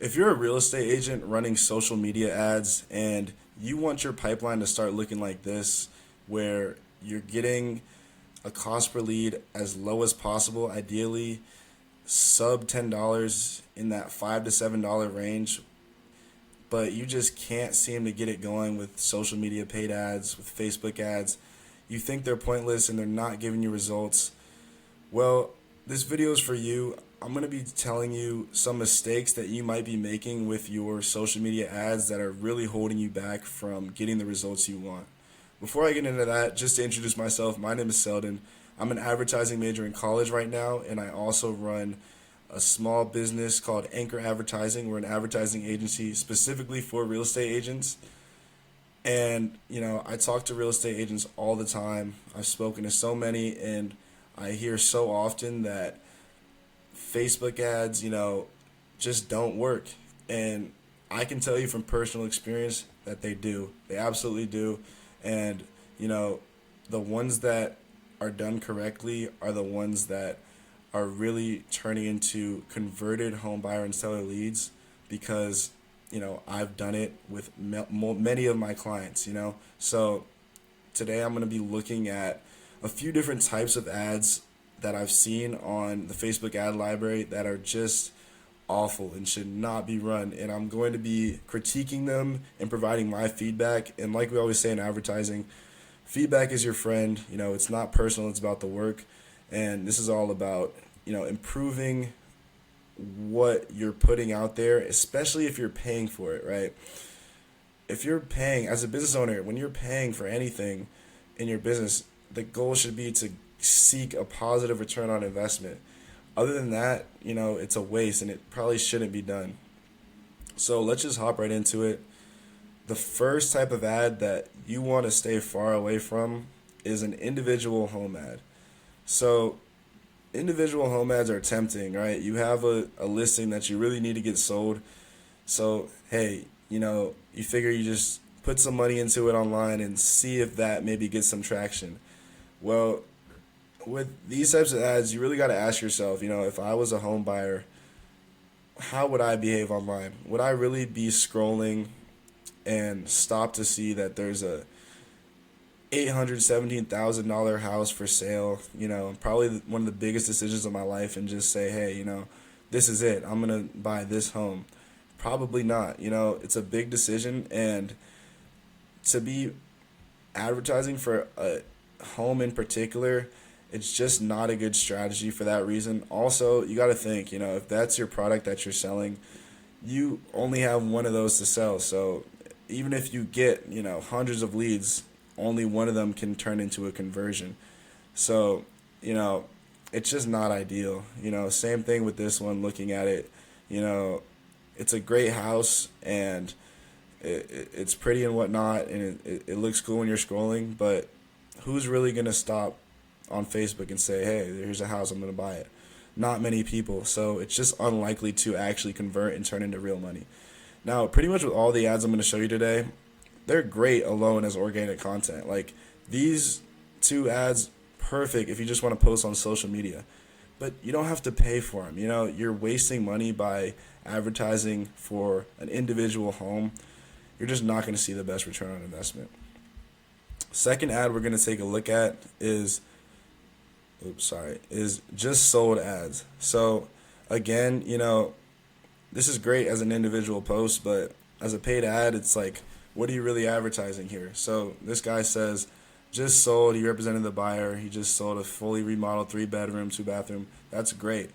If you're a real estate agent running social media ads and you want your pipeline to start looking like this, where you're getting a cost per lead as low as possible, ideally sub $10 in that $5 to $7 range, but you just can't seem to get it going with social media paid ads, with Facebook ads. You think they're pointless and they're not giving you results. Well, this video is for you. I'm going to be telling you some mistakes that you might be making with your social media ads that are really holding you back from getting the results you want. Before I get into that, just to introduce myself, my name is Selden. I'm an advertising major in college right now, and I also run a small business called Anchor Advertising. We're an advertising agency specifically for real estate agents. And, I talk to real estate agents all the time. I've spoken to so many, and I hear so often that Facebook ads, just don't work. And I can tell you from personal experience that they do. They absolutely do. And, the ones that are done correctly are the ones that are really turning into converted home buyer and seller leads because, I've done it with many of my clients. So today I'm going to be looking at a few different types of ads that I've seen on the Facebook ad library that are just awful and should not be run. And I'm going to be critiquing them and providing my feedback. And like we always say in advertising, feedback is your friend. It's not personal, it's about the work. And this is all about, improving what you're putting out there, especially if you're paying for it, right? If you're paying, as a business owner, when you're paying for anything in your business, the goal should be to seek a positive return on investment. Other than that, it's a waste and it probably shouldn't be done. So let's just hop right into it. The first type of ad that you want to stay far away from is an individual home ad. So individual home ads are tempting, right? You have a listing that you really need to get sold. So, hey, you figure you just put some money into it online and see if that maybe gets some traction. Well, with these types of ads, you really got to ask yourself, if I was a home buyer, how would I behave online? Would I really be scrolling and stop to see that there's a $817,000 house for sale, probably one of the biggest decisions of my life, and just say, hey, this is it. I'm going to buy this home. Probably not. It's a big decision, and to be advertising for a home in particular, it's just not a good strategy for that reason. Also, you got to think, if that's your product that you're selling, you only have one of those to sell. So even if you get, hundreds of leads, only one of them can turn into a conversion. So, it's just not ideal. Same thing with this one, looking at it, it's a great house and it's pretty and whatnot, and it looks cool when you're scrolling, but who's really going to stop on Facebook and say, hey, here's a house, I'm going to buy it? Not many people. So it's just unlikely to actually convert and turn into real money. Now, pretty much with all the ads I'm going to show you today, they're great alone as organic content. Like these two ads, perfect if you just want to post on social media. But you don't have to pay for them. You're wasting money by advertising for an individual home. You're just not going to see the best return on investment. Second ad we're going to take a look at is just sold ads. So again, this is great as an individual post, but as a paid ad, it's like, what are you really advertising here? So this guy says, just sold. He represented the buyer. He just sold a fully remodeled 3-bedroom, 2-bathroom. That's great.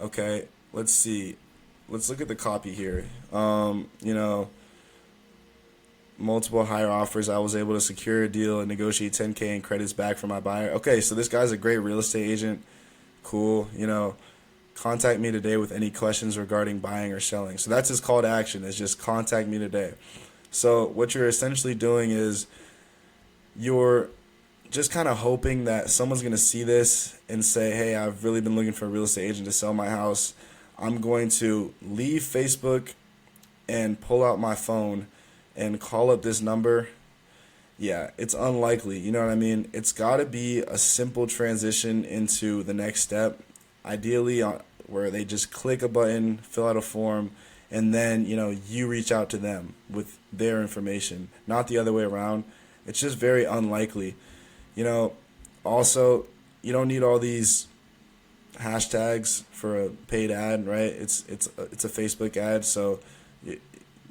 Okay, let's see. Let's look at the copy here. Multiple higher offers. I was able to secure a deal and negotiate $10K in credits back from my buyer. Okay, so this guy's a great real estate agent. Cool. Contact me today with any questions regarding buying or selling. So that's his call to action, is just contact me today. So what you're essentially doing is you're just kind of hoping that someone's going to see this and say, hey, I've really been looking for a real estate agent to sell my house. I'm going to leave Facebook and pull out my phone and call up this number. Yeah, it's unlikely. You know what I mean? It's got to be a simple transition into the next step. Ideally, where they just click a button, fill out a form, and then you reach out to them with their information, not the other way around. It's just very unlikely. You know, Also, you don't need all these hashtags for a paid ad, right? It's a Facebook ad, so it,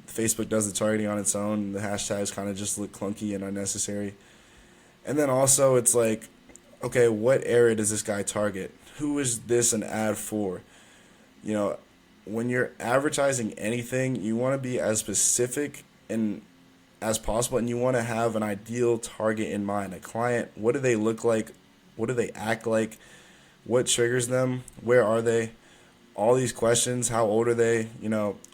Facebook does the targeting on its own. The hashtags kind of just look clunky and unnecessary. And then also, it's like, okay, what area does this guy target? Who is this an ad for? You know, when you're advertising anything, you want to be as specific and as possible, and you want to have an ideal target in mind. A client, what do they look like? What do they act like? What triggers them? Where are they? All these questions, how old are they?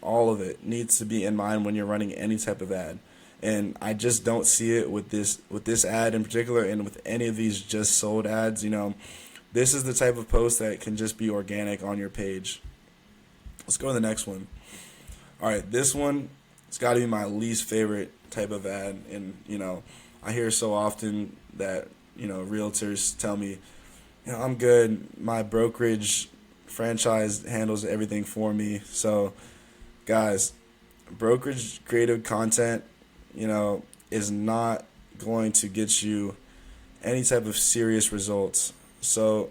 All of it needs to be in mind when you're running any type of ad. And I just don't see it with this ad in particular, and with any of these just sold ads. This is the type of post that can just be organic on your page. Let's go to the next one. All right, this one, it's got to be my least favorite type of ad. And I hear so often that realtors tell me, I'm good, my brokerage franchise handles everything for me. So guys, brokerage creative content is not going to get you any type of serious results. So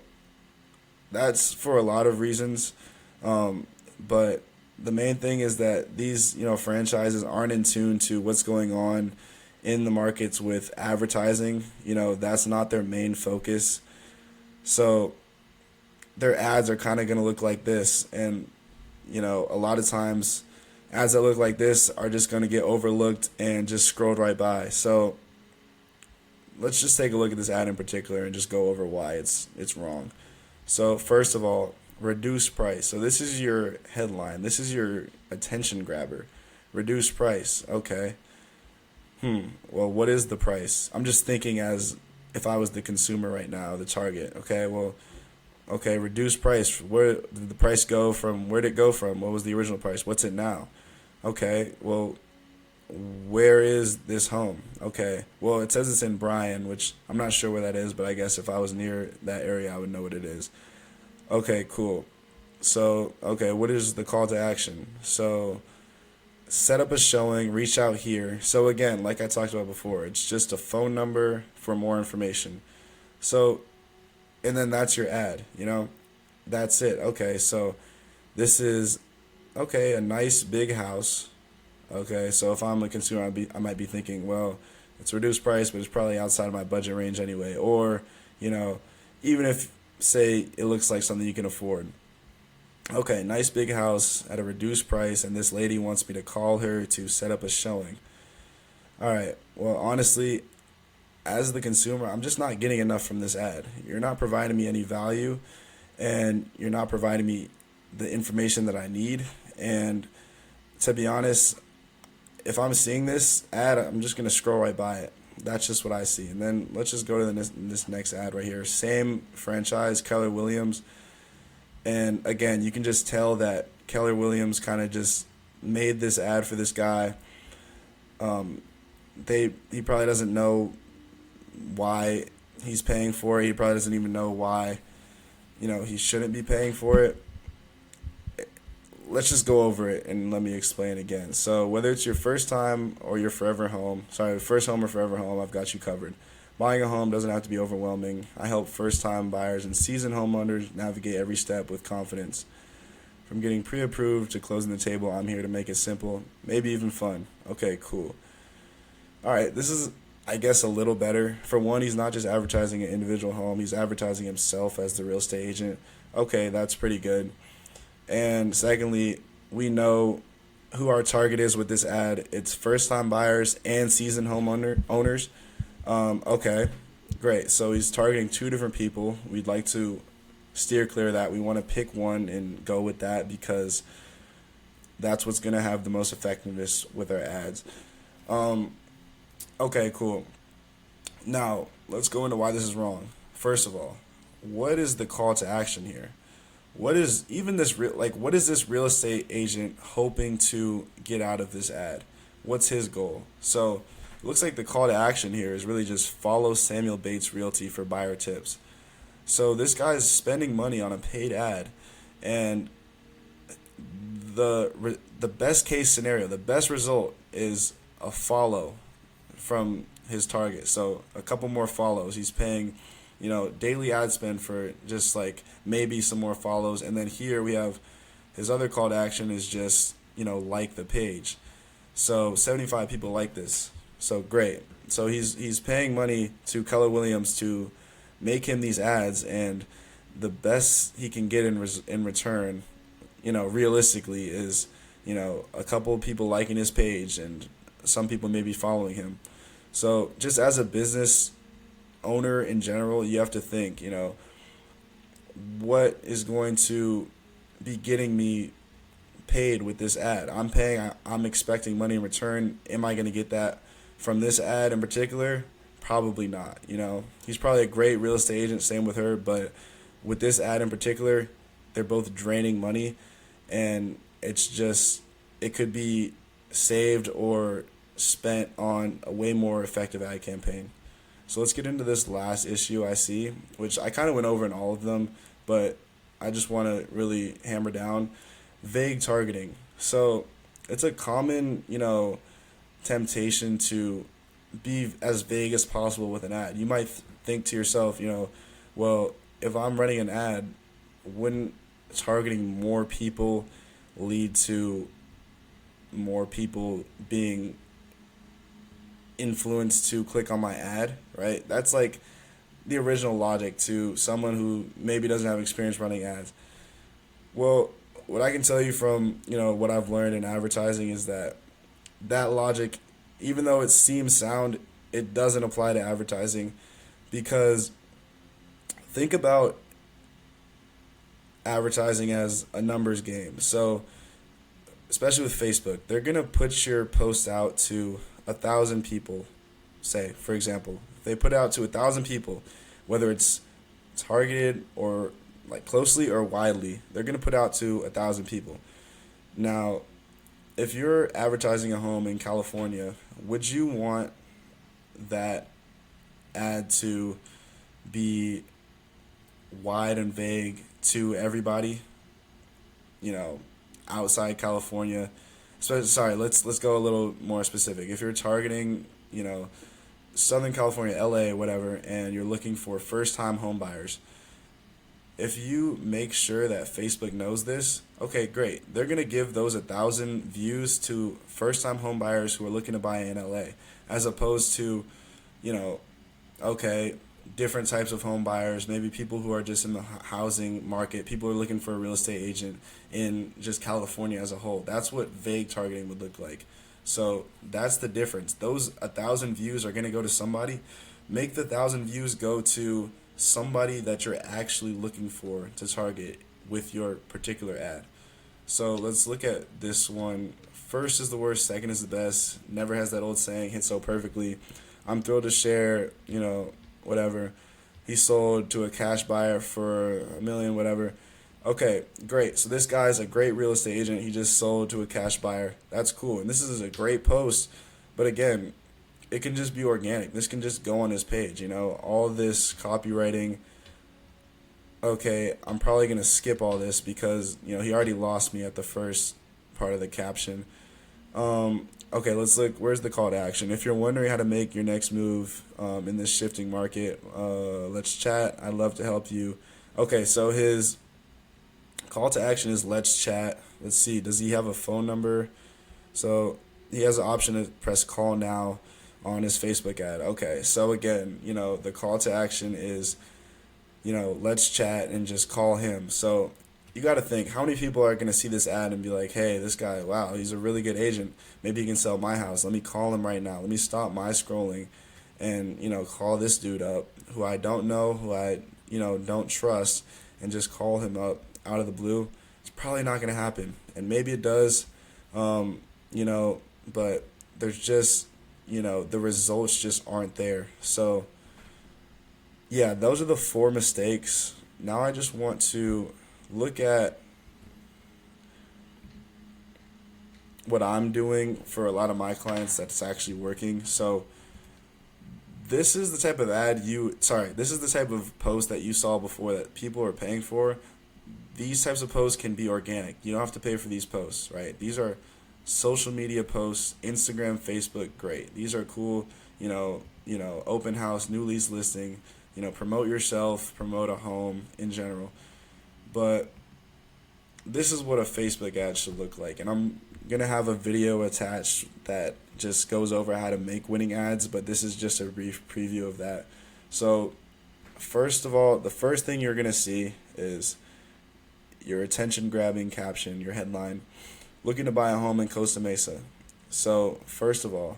that's for a lot of reasons. But the main thing is that these franchises aren't in tune to what's going on in the markets with advertising. That's not their main focus. So their ads are kind of going to look like this. And a lot of times ads that look like this are just going to get overlooked and just scrolled right by. So let's just take a look at this ad in particular and just go over why it's wrong. So first of all, reduce price. So this is your headline. This is your attention grabber. Reduce price. Okay. Well, what is the price? I'm just thinking as if I was the consumer right now, the target. Okay, reduce price. Where did the price go from? Where did it go from? What was the original price? What's it now? Okay, well, where is this home? Okay, well, it says it's in Bryan, which I'm not sure where that is, but I guess if I was near that area, I would know what it is. Okay, cool. So, okay, what is the call to action? So, set up a showing, reach out here. So, again, like I talked about before, it's just a phone number for more information. So, and then that's your ad, That's it. Okay, so this is, okay, a nice big house. Okay, so if I'm a consumer, I might be thinking, well, it's reduced price, but it's probably outside of my budget range anyway. Or, even if, say, it looks like something you can afford. Okay, nice big house at a reduced price, and this lady wants me to call her to set up a showing. All right, well, honestly, as the consumer, I'm just not getting enough from this ad. You're not providing me any value, and you're not providing me the information that I need. And to be honest, if I'm seeing this ad, I'm just going to scroll right by it. That's just what I see. And then let's just go to this next ad right here. Same franchise, Keller Williams. And again, you can just tell that Keller Williams kind of just made this ad for this guy. He probably doesn't know why he's paying for it. He probably doesn't even know why, he shouldn't be paying for it. Let's just go over it and let me explain again. So whether it's your first time or your forever home, first home or forever home, I've got you covered. Buying a home doesn't have to be overwhelming. I help first-time buyers and seasoned homeowners navigate every step with confidence. From getting pre-approved to closing the table, I'm here to make it simple, maybe even fun. Okay, cool. All right, this is, I guess, a little better. For one, he's not just advertising an individual home, he's advertising himself as the real estate agent. Okay, that's pretty good. And secondly, we know who our target is with this ad. It's first-time buyers and seasoned owners. Okay, great. So he's targeting two different people. We'd like to steer clear of that. We want to pick one and go with that because that's what's going to have the most effectiveness with our ads. Okay, cool. Now, let's go into why this is wrong. First of all, what is the call to action here? What is what is this real estate agent hoping to get out of this ad? What's his goal? So it looks like the call to action here is really just follow Samuel Bates Realty for buyer tips. So this guy's spending money on a paid ad, and the best case scenario, the best result is a follow from his target. So a couple more follows. He's paying, daily ad spend for just like maybe some more follows. And then here we have his other call to action is just, like the page. So 75 people like this. So great. So he's paying money to Keller Williams to make him these ads, and the best he can get in return, realistically is, a couple of people liking his page and some people maybe following him. So just as a business owner in general, you have to think, what is going to be getting me paid with this ad? I'm expecting money in return. Am I going to get that from this ad in particular? Probably not. He's probably a great real estate agent, same with her, but with this ad in particular, they're both draining money, and it could be saved or spent on a way more effective ad campaign. So let's get into this last issue I see, which I kind of went over in all of them, but I just want to really hammer down vague targeting. So it's a common, temptation to be as vague as possible with an ad. You might think to yourself, well, if I'm running an ad, wouldn't targeting more people lead to more people being influenced to click on my ad, right? That's like the original logic to someone who maybe doesn't have experience running ads. Well, what I can tell you from, what I've learned in advertising is that logic, even though it seems sound, it doesn't apply to advertising, because think about advertising as a numbers game. So especially with Facebook, they're going to put your post out to 1,000 people, say, for example. If they put it out to 1,000 people, whether it's targeted or like closely or widely, they're going to put out to 1,000 people. Now, if you're advertising a home in California, would you want that ad to be wide and vague to everybody, outside California? Sorry, let's go a little more specific. If you're targeting, Southern California, LA, whatever, and you're looking for first-time home buyers, if you make sure that Facebook knows this, okay, great. They're going to give those 1,000 views to first-time home buyers who are looking to buy in LA, as opposed to, okay, different types of home buyers, maybe people who are just in the housing market, people who are looking for a real estate agent in just California as a whole. That's what vague targeting would look like. So that's the difference. Those 1,000 views are going to go to somebody. Make the 1,000 views go to somebody that you're actually looking for to target with your particular ad. So let's look at this one. First is the worst, second is the best. Never has that old saying hit so perfectly. I'm thrilled to share, whatever. He sold to a cash buyer for $1 million, whatever. Okay, great. So this guy's a great real estate agent. He just sold to a cash buyer. That's cool. And this is a great post. But again, it can just be organic. This can just go on his page, all this copywriting. Okay, I'm probably going to skip all this because, he already lost me at the first part of the caption. Okay, let's look. Where's the call to action? If you're wondering how to make your next move in this shifting market, let's chat. I'd love to help you. Okay, so his call to action is let's chat. Let's see. Does he have a phone number? So he has an option to press call now on his Facebook ad. Okay, so again, the call to action is, let's chat and just call him. So you got to think, how many people are going to see this ad and be like, hey, this guy, wow, he's a really good agent. Maybe he can sell my house. Let me call him right now. Let me stop my scrolling and, call this dude up who I don't know, who I, don't trust, and just call him up out of the blue. It's probably not going to happen. And maybe it does, but there's just, the results just aren't there. So, yeah, those are the 4 mistakes. Now I just want to look at what I'm doing for a lot of my clients that's actually working. So this is the type of this is the type of post that you saw before that people are paying for. these types of posts can be organic. You don't have to pay for these posts, right? These are social media posts, Instagram, Facebook, great. These are cool, open house, new lease listing, promote yourself, promote a home in general. But this is what a Facebook ad should look like. And I'm going to have a video attached that just goes over how to make winning ads, but this is just a brief preview of that. So, first of all, the first thing you're going to see is your attention grabbing caption, your headline, looking to buy a home in Costa Mesa. So, first of all,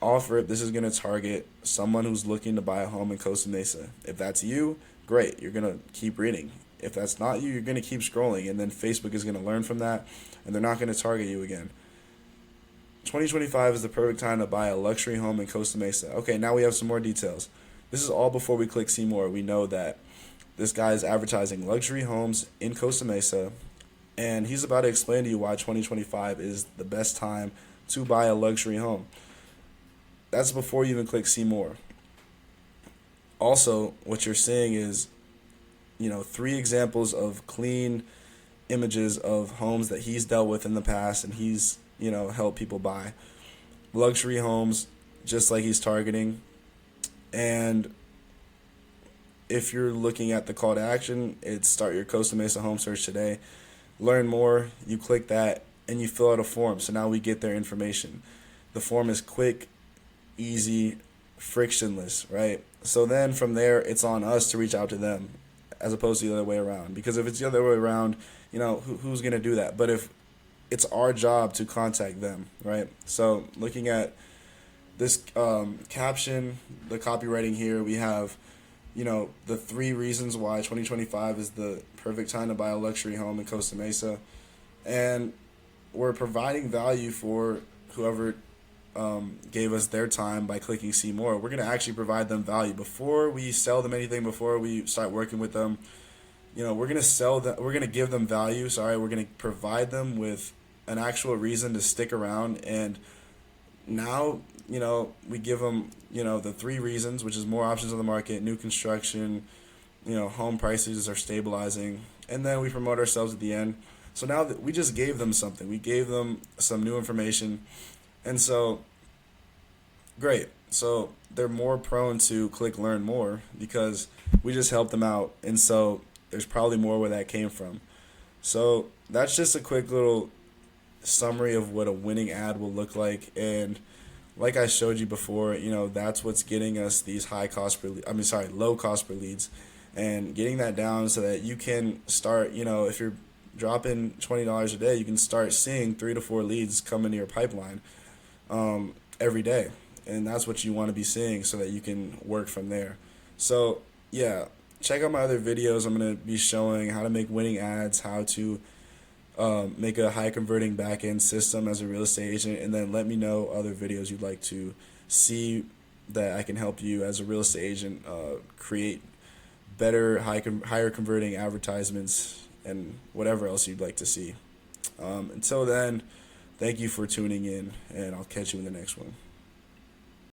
offer it. This is going to target someone who's looking to buy a home in Costa Mesa. If that's you, great. You're going to keep reading. If that's not you, you're going to keep scrolling, and then Facebook is going to learn from that, and they're not going to target you again. 2025 is the perfect time to buy a luxury home in Costa Mesa. Okay, now we have some more details. This is all before we click see more. We know that this guy is advertising luxury homes in Costa Mesa, and he's about to explain to you why 2025 is the best time to buy a luxury home. That's before you even click see more. Also, what you're seeing is 3 examples of clean images of homes that he's dealt with in the past and he's, helped people buy. Luxury homes, just like he's targeting. And if you're looking at the call to action, it's start your Costa Mesa home search today. Learn more, you click that, and you fill out a form. So now we get their information. The form is quick, easy, frictionless, right? So then from there, it's on us to reach out to them, as opposed to the other way around. Because if it's the other way around, who's going to do that? But if it's our job to contact them, right? So looking at this caption, the copywriting here, we have, the 3 reasons why 2025 is the perfect time to buy a luxury home in Costa Mesa. And we're providing value for whoever gave us their time by clicking see more. We're going to actually provide them value before we sell them anything, before we start working with them. We're going to sell them, we're going to give them value. We're going to provide them with an actual reason to stick around. And now, we give them, the 3 reasons, which is more options on the market, new construction, home prices are stabilizing, and then we promote ourselves at the end. So now that we just gave them something, we gave them some new information. And so, great. So they're more prone to click learn more because we just helped them out. And so there's probably more where that came from. So that's just a quick little summary of what a winning ad will look like. And like I showed you before, that's what's getting us these low cost per leads, and getting that down so that you can start, if you're dropping $20 a day, you can start seeing 3 to 4 leads come into your pipeline every day. And that's what you want to be seeing so that you can work from there. So, yeah, check out my other videos. I'm going to be showing how to make winning ads, how to make a high converting back end system as a real estate agent, and then let me know other videos you'd like to see that I can help you as a real estate agent create better, higher converting advertisements and whatever else you'd like to see. Until then, thank you for tuning in, and I'll catch you in the next one.